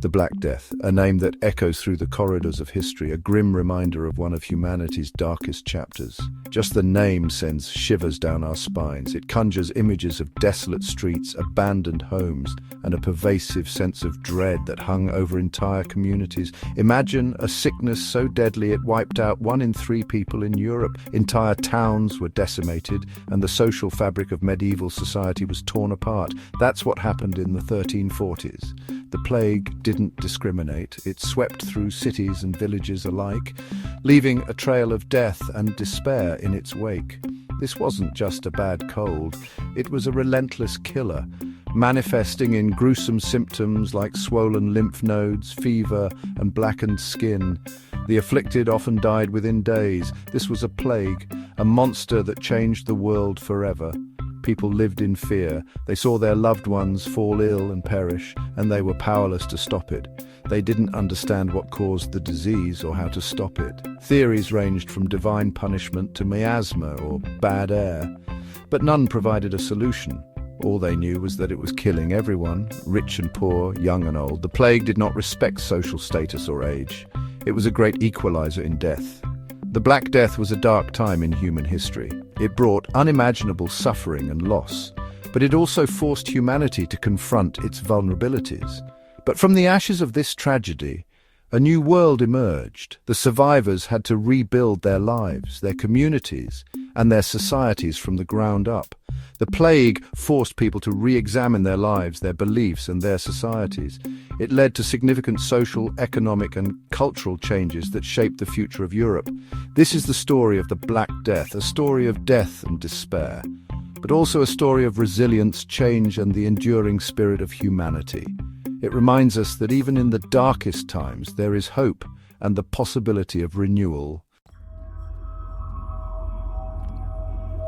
The Black Death, a name that echoes through the corridors of history, a grim reminder of one of humanity's darkest chapters. Just the name sends shivers down our spines. It conjures images of desolate streets, abandoned homes, and a pervasive sense of dread that hung over entire communities. Imagine a sickness so deadly it wiped out 1 in 3 people in Europe. Entire towns were decimated, and the social fabric of medieval society was torn apart. That's what happened in the 1340s. The plague didn't discriminate. It swept through cities and villages alike, leaving a trail of death and despair in its wake. This wasn't just a bad cold. It was a relentless killer, manifesting in gruesome symptoms like swollen lymph nodes, fever, and blackened skin. The afflicted often died within days. This was a plague, a monster that changed the world forever. People lived in fear. They saw their loved ones fall ill and perish, and they were powerless to stop it. They didn't understand what caused the disease or how to stop it. Theories ranged from divine punishment to miasma or bad air, but none provided a solution. All they knew was that it was killing everyone, rich and poor, young and old. The plague did not respect social status or age. It was a great equalizer in death. The Black Death was a dark time in human history. It brought unimaginable suffering and loss, but it also forced humanity to confront its vulnerabilities. But from the ashes of this tragedy, a new world emerged. The survivors had to rebuild their lives, their communities, and their societies from the ground up. The plague forced people to re-examine their lives, their beliefs, and their societies. It led to significant social, economic, and cultural changes that shaped the future of Europe. This is the story of the Black Death, a story of death and despair, but also a story of resilience, change, and the enduring spirit of humanity. It reminds us that even in the darkest times, there is hope and the possibility of renewal.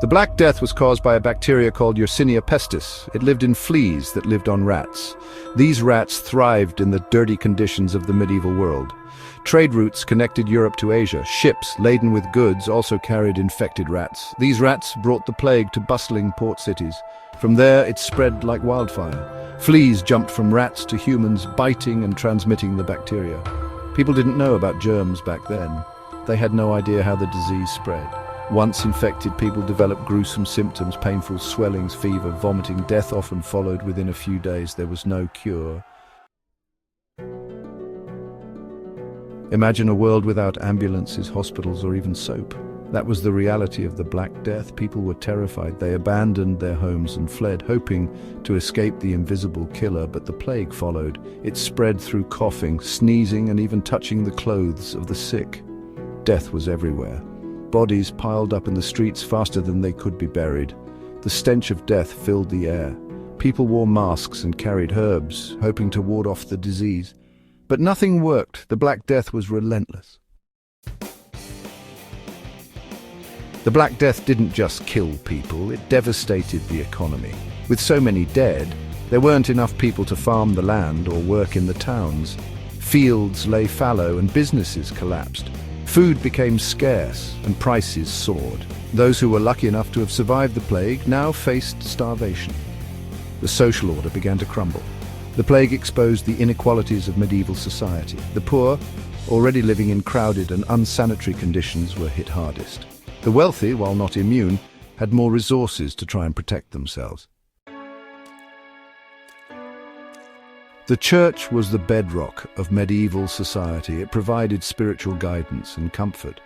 The Black Death was caused by a bacteria called Yersinia pestis. It lived in fleas that lived on rats. These rats thrived in the dirty conditions of the medieval world. Trade routes connected Europe to Asia. Ships laden with goods also carried infected rats. These rats brought the plague to bustling port cities. From there, it spread like wildfire. Fleas jumped from rats to humans, biting and transmitting the bacteria. People didn't know about germs back then. They had no idea how the disease spread. Once infected, people developed gruesome symptoms, painful swellings, fever, vomiting. Death often followed within a few days. There was no cure. Imagine a world without ambulances, hospitals, or even soap. That was the reality of the Black Death. People were terrified. They abandoned their homes and fled, hoping to escape the invisible killer, but the plague followed. It spread through coughing, sneezing, and even touching the clothes of the sick. Death was everywhere. Bodies piled up in the streets faster than they could be buried. The stench of death filled the air. People wore masks and carried herbs, hoping to ward off the disease. But nothing worked. The Black Death was relentless. The Black Death didn't just kill people, it devastated the economy. With so many dead, there weren't enough people to farm the land or work in the towns. Fields lay fallow and businesses collapsed. Food became scarce and prices soared. Those who were lucky enough to have survived the plague now faced starvation. The social order began to crumble. The plague exposed the inequalities of medieval society. The poor, already living in crowded and unsanitary conditions, were hit hardest. The wealthy, while not immune, had more resources to try and protect themselves. The church was the bedrock of medieval society. It provided spiritual guidance and comfort.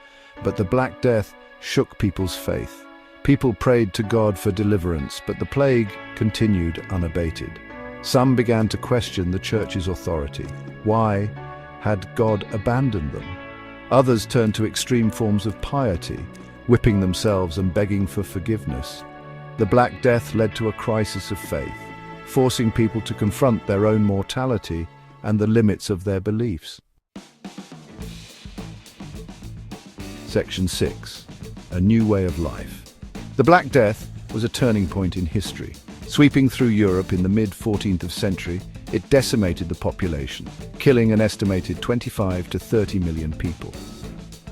But the Black Death shook people's faith. People prayed to God for deliverance, but the plague continued unabated. Some began to question the church's authority. Why had God abandoned them? Others turned to extreme forms of piety, whipping themselves and begging for forgiveness. The Black Death led to a crisis of faith, forcing people to confront their own mortality and the limits of their beliefs. Section 6. A New Way of Life. The Black Death was a turning point in history. Sweeping through Europe in the mid-14th century, it decimated the population, killing an estimated 25 to 30 million people.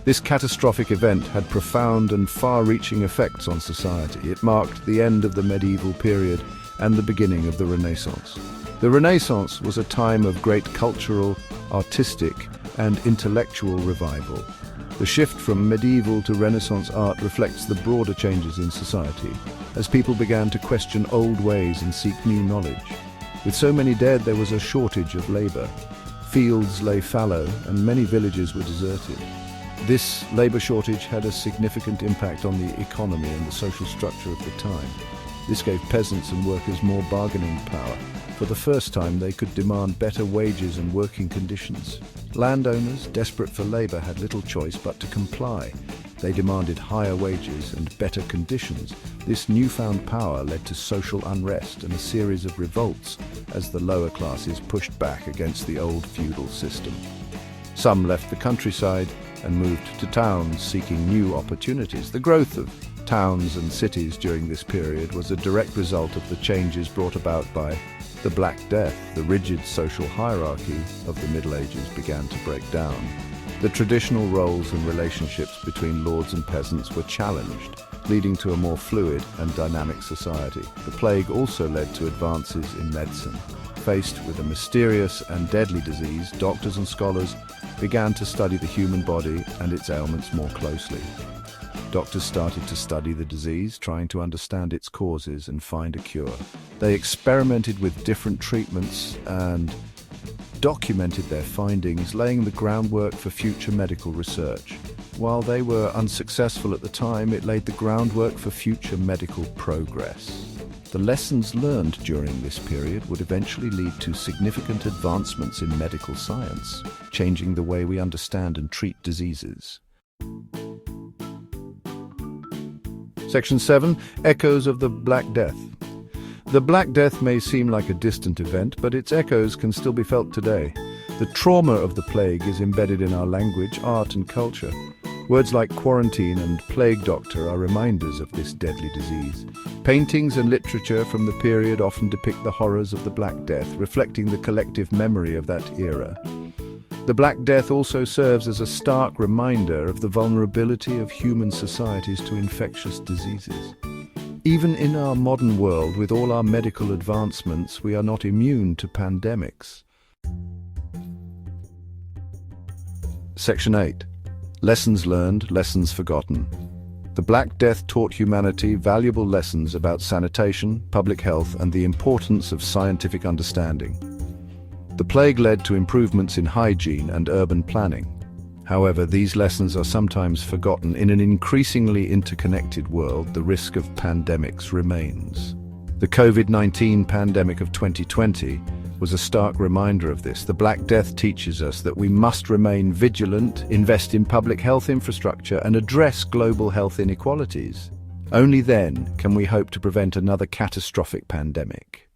This catastrophic event had profound and far-reaching effects on society. It marked the end of the medieval period and the beginning of the Renaissance. The Renaissance was a time of great cultural, artistic, and intellectual revival. The shift from medieval to Renaissance art reflects the broader changes in society, as people began to question old ways and seek new knowledge. With so many dead, there was a shortage of labor. Fields lay fallow, and many villages were deserted. This labor shortage had a significant impact on the economy and the social structure of the time. This gave peasants and workers more bargaining power. For the first time, they could demand better wages and working conditions. Landowners, desperate for labor, had little choice but to comply. They demanded higher wages and better conditions. This newfound power led to social unrest and a series of revolts as the lower classes pushed back against the old feudal system. Some left the countryside and moved to towns seeking new opportunities. The growth of towns and cities during this period was a direct result of the changes brought about by the Black Death. The rigid social hierarchy of the Middle Ages began to break down. The traditional roles and relationships between lords and peasants were challenged, leading to a more fluid and dynamic society. The plague also led to advances in medicine. Faced with a mysterious and deadly disease, doctors and scholars began to study the human body and its ailments more closely. Doctors started to study the disease, trying to understand its causes and find a cure. They experimented with different treatments and documented their findings, laying the groundwork for future medical research. While they were unsuccessful at the time, it laid the groundwork for future medical progress. The lessons learned during this period would eventually lead to significant advancements in medical science, changing the way we understand and treat diseases. Section 7. Echoes of the Black Death. The Black Death may seem like a distant event, but its echoes can still be felt today. The trauma of the plague is embedded in our language, art, and culture. Words like quarantine and plague doctor are reminders of this deadly disease. Paintings and literature from the period often depict the horrors of the Black Death, reflecting the collective memory of that era. The Black Death also serves as a stark reminder of the vulnerability of human societies to infectious diseases. Even in our modern world, with all our medical advancements, we are not immune to pandemics. Section 8. Lessons learned, lessons forgotten. The Black Death taught humanity valuable lessons about sanitation, public health, and the importance of scientific understanding. The plague led to improvements in hygiene and urban planning. However, these lessons are sometimes forgotten. In an increasingly interconnected world, the risk of pandemics remains. The COVID-19 pandemic of 2020 was a stark reminder of this. The Black Death teaches us that we must remain vigilant, invest in public health infrastructure, and address global health inequalities. Only then can we hope to prevent another catastrophic pandemic.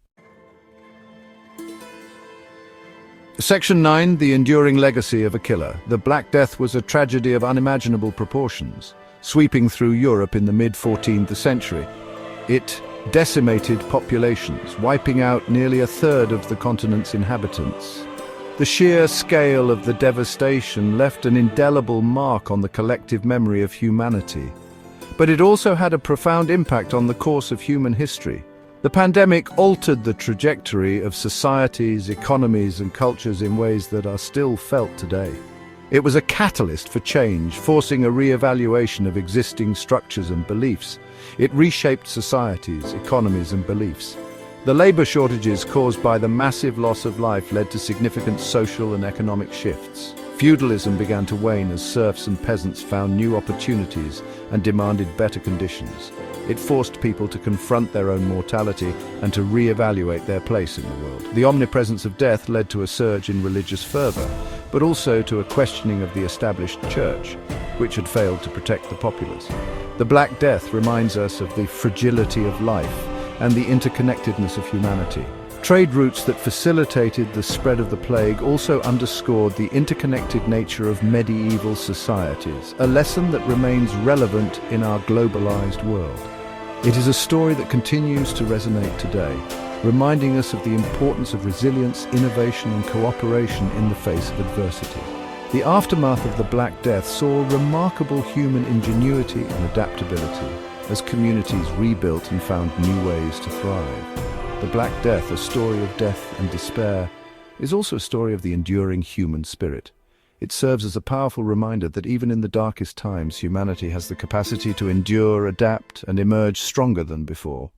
Section 9. The enduring legacy of a killer. The Black Death was a tragedy of unimaginable proportions, sweeping through Europe in the mid-14th century. It decimated populations, wiping out nearly a third of the continent's inhabitants. The sheer scale of the devastation left an indelible mark on the collective memory of humanity. But it also had a profound impact on the course of human history. The pandemic altered the trajectory of societies, economies, and cultures in ways that are still felt today. It was a catalyst for change, forcing a re-evaluation of existing structures and beliefs. It reshaped societies, economies, and beliefs. The labor shortages caused by the massive loss of life led to significant social and economic shifts. Feudalism began to wane as serfs and peasants found new opportunities and demanded better conditions. It forced people to confront their own mortality and to re-evaluate their place in the world. The omnipresence of death led to a surge in religious fervor, but also to a questioning of the established church, which had failed to protect the populace. The Black Death reminds us of the fragility of life and the interconnectedness of humanity. Trade routes that facilitated the spread of the plague also underscored the interconnected nature of medieval societies, a lesson that remains relevant in our globalized world. It is a story that continues to resonate today, reminding us of the importance of resilience, innovation, and cooperation in the face of adversity. The aftermath of the Black Death saw remarkable human ingenuity and adaptability as communities rebuilt and found new ways to thrive. The Black Death, a story of death and despair, is also a story of the enduring human spirit. It serves as a powerful reminder that even in the darkest times, humanity has the capacity to endure, adapt, and emerge stronger than before.